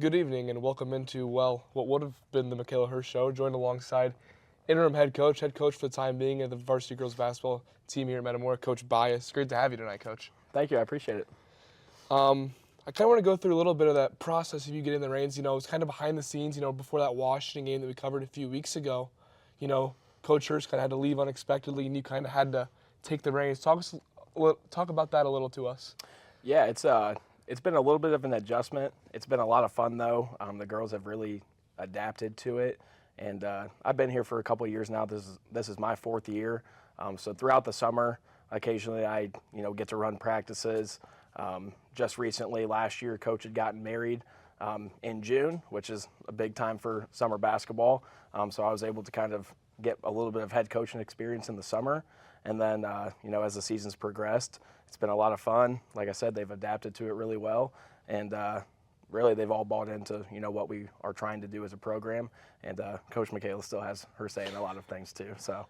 Good evening and welcome into, what would have been the Michaela Hurst Show, joined alongside interim head coach for the time being of the varsity girls basketball team here at Metamora, Coach Bias. Great to have you tonight, Coach. Thank you, I appreciate it. I kind of want to go through a little bit of that process of you getting the reins. It was kind of behind the scenes, before that Washington game that we covered a few weeks ago. Coach Hurst kind of had to leave unexpectedly and you kind of had to take the reins. Talk about that a little to us. Yeah, it's been a little bit of an adjustment. It's been a lot of fun, though. The girls have really adapted to it, and I've been here for a couple of years now. This is my fourth year. So throughout the summer, occasionally I get to run practices. Just recently, last year, Coach had gotten married in June, which is a big time for summer basketball. So I was able to kind of get a little bit of head coaching experience in the summer. And then, as the season's progressed, it's been a lot of fun. Like I said, they've adapted to it really well. And really, they've all bought into, what we are trying to do as a program. And Coach Michaela still has her say in a lot of things, too. So,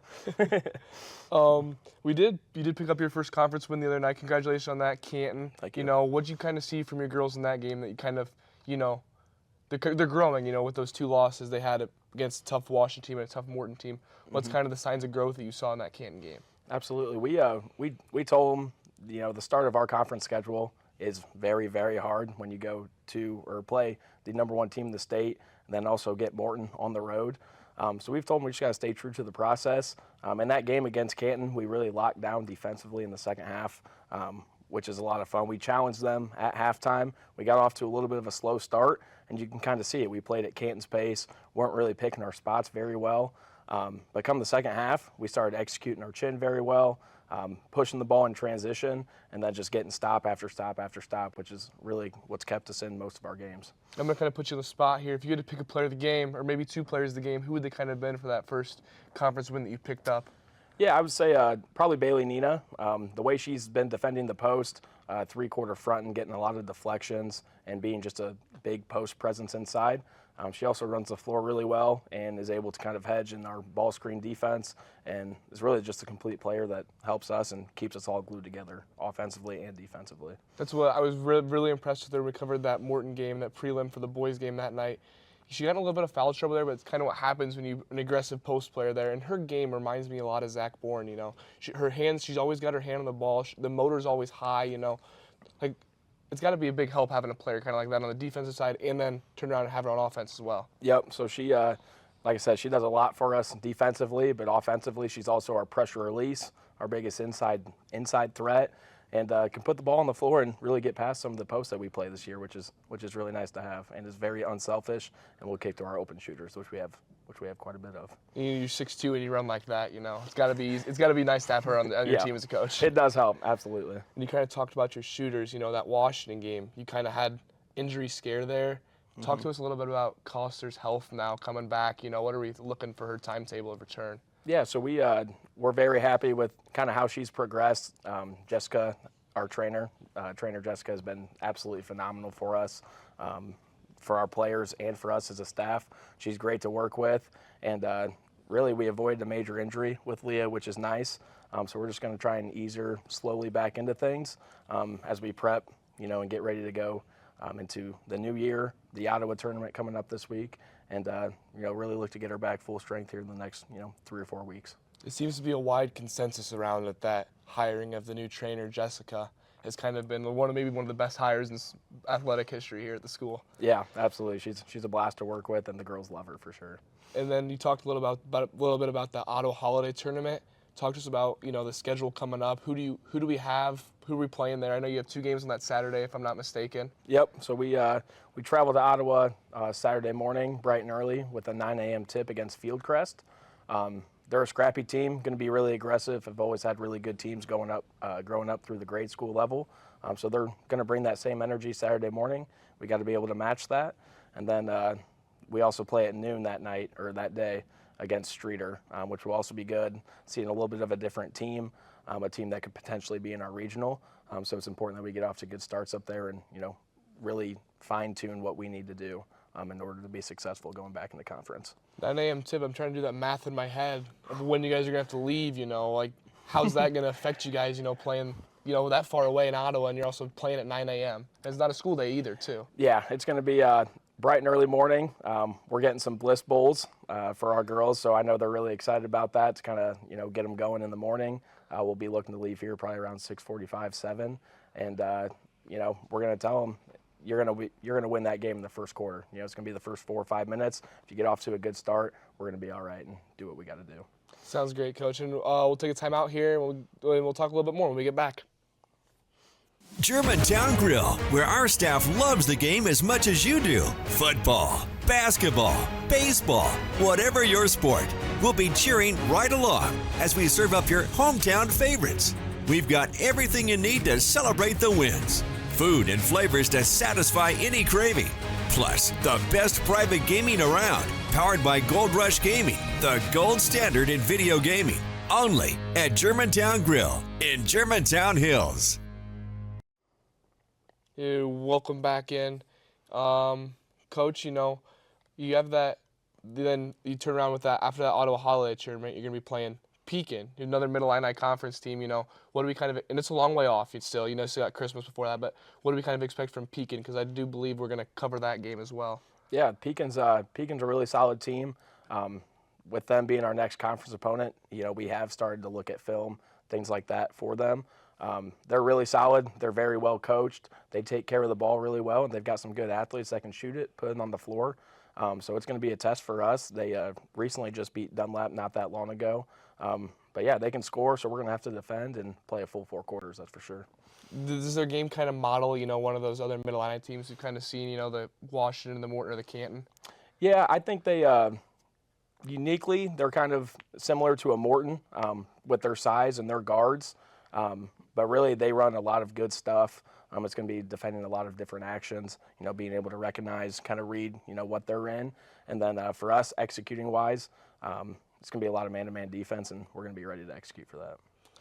you did pick up your first conference win the other night. Congratulations on that, Canton. Thank you. What'd you kind of see from your girls in that game that you kind of, they're growing, with those two losses they had against a tough Washington team and a tough Morton team. What's kind of the signs of growth that you saw in that Canton game? Absolutely. We told them, the start of our conference schedule is very, very hard when you go to or play the #1 team in the state and then also get Morton on the road. So we've told them we just got to stay true to the process. In that game against Canton, we really locked down defensively in the second half, which is a lot of fun. We challenged them at halftime. We got off to a little bit of a slow start, and you can kind of see it. We played at Canton's pace, weren't really picking our spots very well. But come the second half, we started executing our chin very well, pushing the ball in transition, and then just getting stop after stop after stop, which is really what's kept us in most of our games. I'm going to kind of put you on the spot here. If you had to pick a player of the game, or maybe two players of the game, who would they kind of have been for that first conference win that you picked up? Yeah, I would say probably Bailey Nina. The way she's been defending the post, three-quarter front and getting a lot of deflections and being just a big post presence inside. She also runs the floor really well and is able to kind of hedge in our ball screen defense and is really just a complete player that helps us and keeps us all glued together offensively and defensively. That's what I was really impressed with her. We covered that Morton game, that prelim for the boys game that night. She got in a little bit of foul trouble there, but it's kind of what happens when you're an aggressive post player there. And her game reminds me a lot of Zach Bourne, her hands, she's always got her hand on the ball. The motor's always high, Like, it's got to be a big help having a player kind of like that on the defensive side and then turn around and have her on offense as well. Yep, so she, like I said, she does a lot for us defensively, but offensively she's also our pressure release, our biggest inside threat, and can put the ball on the floor and really get past some of the posts that we play this year, which is really nice to have, and is very unselfish, and we'll kick to our open shooters, which we have quite a bit of. You're 6'2" and you run like that, It's got to be nice to have her on your team as a coach. It does help, absolutely. And you kind of talked about your shooters, that Washington game. You kind of had injury scare there. Talk to us a little bit about Coster's health now coming back. What are we looking for her timetable of return? Yeah, so we're very happy with kind of how she's progressed. Jessica, our trainer Jessica, has been absolutely phenomenal for us, for our players and for us as a staff. She's great to work with, and really we avoided a major injury with Leah, which is nice. So we're just going to try and ease her slowly back into things as we prep, and get ready to go into the new year, the Ottawa tournament coming up this week, and really look to get her back full strength here in the next 3 or 4 weeks. It seems to be a wide consensus around it that hiring of the new trainer Jessica has kind of been maybe one of the best hires in athletic history here at the school. Yeah, absolutely. She's a blast to work with, and the girls love her for sure. And then you talked a little bit about the Ottawa Holiday Tournament. Talk to us about the schedule coming up. Who do we have? Who are we playing there? I know you have 2 games on that Saturday, if I'm not mistaken. Yep. So we travel to Ottawa Saturday morning, bright and early, with a 9 a.m. tip against Fieldcrest. They're a scrappy team, going to be really aggressive. I've always had really good teams growing up through the grade school level. So they're going to bring that same energy Saturday morning. We got to be able to match that. And then we also play at noon that night or that day against Streeter, which will also be good. Seeing a little bit of a different team, a team that could potentially be in our regional. So it's important that we get off to good starts up there and really fine-tune what we need to do in order to be successful going back into conference. 9 a.m. tip, I'm trying to do that math in my head of when you guys are going to have to leave, like how's that going to affect you guys, playing, that far away in Ottawa, and you're also playing at 9 a.m. It's not a school day either, too. Yeah, it's going to be bright and early morning. We're getting some Bliss Bowls for our girls, so I know they're really excited about that to kind of, get them going in the morning. We'll be looking to leave here probably around 6:45, 7, and we're going to tell them you're going to win that game in the first quarter. It's going to be the first 4 or 5 minutes. If you get off to a good start, we're going to be all right and do what we got to do. Sounds great, Coach. And we'll take a time out here, and we'll talk a little bit more when we get back. Germantown Grill, where our staff loves the game as much as you do. Football, basketball, baseball, whatever your sport, we'll be cheering right along as we serve up your hometown favorites. We've got everything you need to celebrate the wins. Food and flavors to satisfy any craving. Plus, the best private gaming around, powered by Gold Rush Gaming, the gold standard in video gaming. Only at Germantown Grill in Germantown Hills. Welcome back in. Coach, you have that, then you turn around with that, after that Ottawa Holiday tournament, you're going to be playing Pekin, another Mid-Illini Conference team. What do we and it's a long way off, it's still, still got Christmas before that, but what do we kind of expect from Pekin? Because I do believe we're going to cover that game as well. Yeah, Pekin's a really solid team. With them being our next conference opponent, we have started to look at film, things like that for them. They're really solid. They're very well coached. They take care of the ball really well, and they've got some good athletes that can shoot it, put it on the floor. So it's going to be a test for us. They recently just beat Dunlap not that long ago. But yeah, they can score, so we're going to have to defend and play a full 4 quarters, that's for sure. Does their game kind of model, one of those other Mid-Illini teams we've kind of seen, the Washington, the Morton, or the Canton? Yeah, I think they uniquely, they're kind of similar to a Morton with their size and their guards. But really, they run a lot of good stuff. It's going to be defending a lot of different actions, being able to recognize, kind of read, what they're in. And then for us, executing-wise, it's going to be a lot of man-to-man defense, and we're going to be ready to execute for that.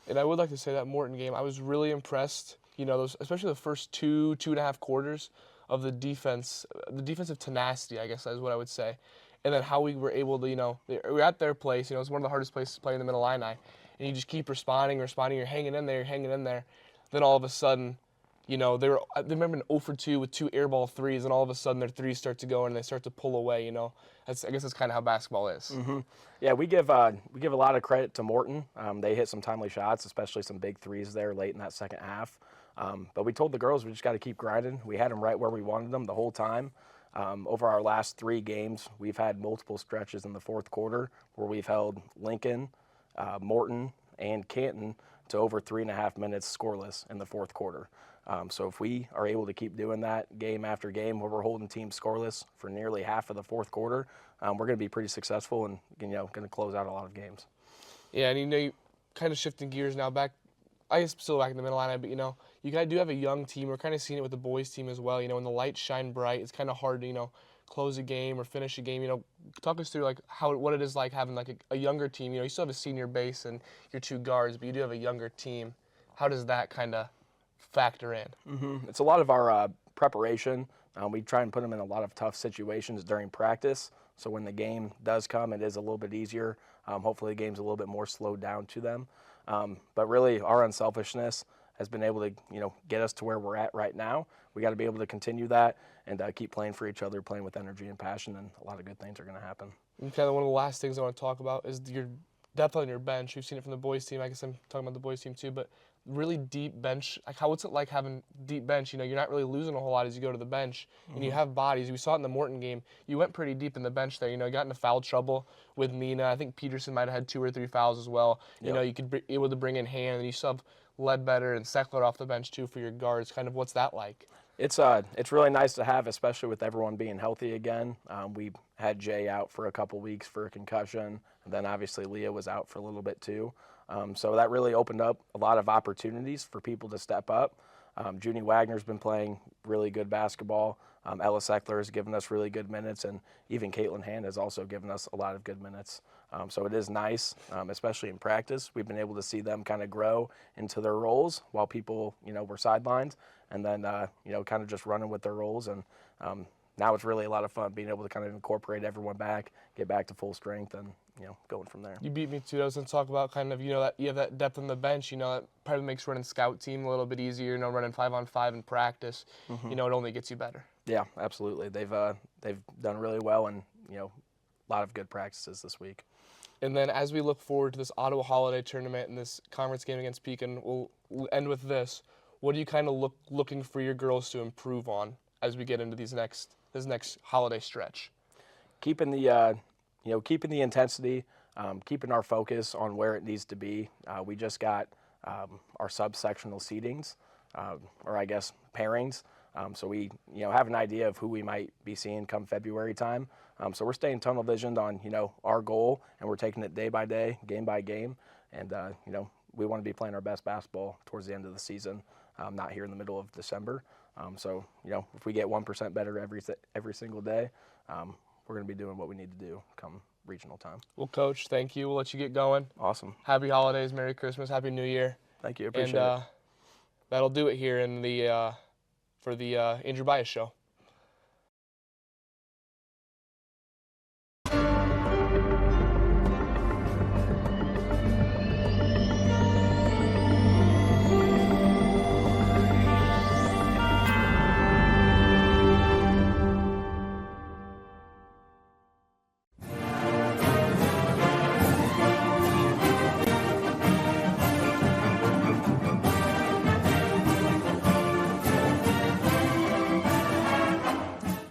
And I would like to say that Morton game, I was really impressed, especially the first 2.5 quarters of the defense, the defensive tenacity, I guess is what I would say. And then how we were able to, we're at their place, it's one of the hardest places to play in the Mid-Illini. And you just keep responding, you're hanging in there. Then all of a sudden, they remember an 0 for 2 with 2 air ball threes, and all of a sudden their threes start to go and they start to pull away. I guess that's kind of how basketball is. Mm-hmm. Yeah, we give a lot of credit to Morton. They hit some timely shots, especially some big threes there late in that second half. But we told the girls we just got to keep grinding. We had them right where we wanted them the whole time. Over our last 3 games, we've had multiple stretches in the fourth quarter where we've held Lincoln, Morton, and Canton to over 3.5 minutes scoreless in the fourth quarter. So if we are able to keep doing that game after game where we're holding teams scoreless for nearly half of the fourth quarter, we're going to be pretty successful and going to close out a lot of games. Yeah, and you kind of shifting gears now back, I guess still back in the Mid-Illini, but you do have a young team. We're kind of seeing it with the boys team as well. When the lights shine bright, it's kind of hard to close a game or finish a game. Talk us through what it is like having a younger team. You still have a senior base and your 2 guards, but you do have a younger team. How does that kind of factor in? Mm-hmm. It's a lot of our preparation. We try and put them in a lot of tough situations during practice, so when the game does come, it is a little bit easier. Hopefully the game's a little bit more slowed down to them. But really, our unselfishness has been able to, get us to where we're at right now. We got to be able to continue that and keep playing for each other, playing with energy and passion, and a lot of good things are going to happen. And kind of one of the last things I want to talk about is your depth on your bench. We've seen it from the boys team. I guess I'm talking about the boys team too, but really deep bench. What's it like having deep bench? You're not really losing a whole lot as you go to the bench, and you have bodies. We saw it in the Morton game. You went pretty deep in the bench there. You got into foul trouble with Nina. I think Peterson might have had 2 or 3 fouls as well. Yep. You could be able to bring in Hand, and you still have Ledbetter and Seckler off the bench too for your guards. Kind of what's that like? It's really nice to have, especially with everyone being healthy again. We had Jay out for a couple weeks for a concussion, and then obviously Leah was out for a little bit too. So that really opened up a lot of opportunities for people to step up. Junie Wagner's been playing really good basketball. Ella Seckler has given us really good minutes, and even Caitlin Hand has also given us a lot of good minutes. So it is nice, especially in practice. We've been able to see them kind of grow into their roles while people, were sidelined, and then, kind of just running with their roles. And now it's really a lot of fun being able to kind of incorporate everyone back, get back to full strength, and, going from there. You beat me too. I was going to talk about kind of, that you have that depth on the bench, that probably makes running scout team a little bit easier, running 5-on-5 in practice. It only gets you better. Yeah, absolutely. They've done really well, and a lot of good practices this week. And then as we look forward to this Ottawa Holiday Tournament and this conference game against Pekin, we'll end with this. What are you kind of looking for your girls to improve on as we get into this next holiday stretch? Keeping the keeping the intensity, keeping our focus on where it needs to be. We just got our subsectional seedings, or I guess pairings. So we have an idea of who we might be seeing come February time. So we're staying tunnel visioned on our goal, and we're taking it day by day, game by game, and we want to be playing our best basketball towards the end of the season, not here in the middle of December. So if we get 1% better every single day, we're going to be doing what we need to do come regional time. Well, Coach, thank you. We'll let you get going. Awesome. Happy holidays, Merry Christmas, Happy New Year. Thank you. Appreciate it. And that'll do it here in for the Andrew Bias Show.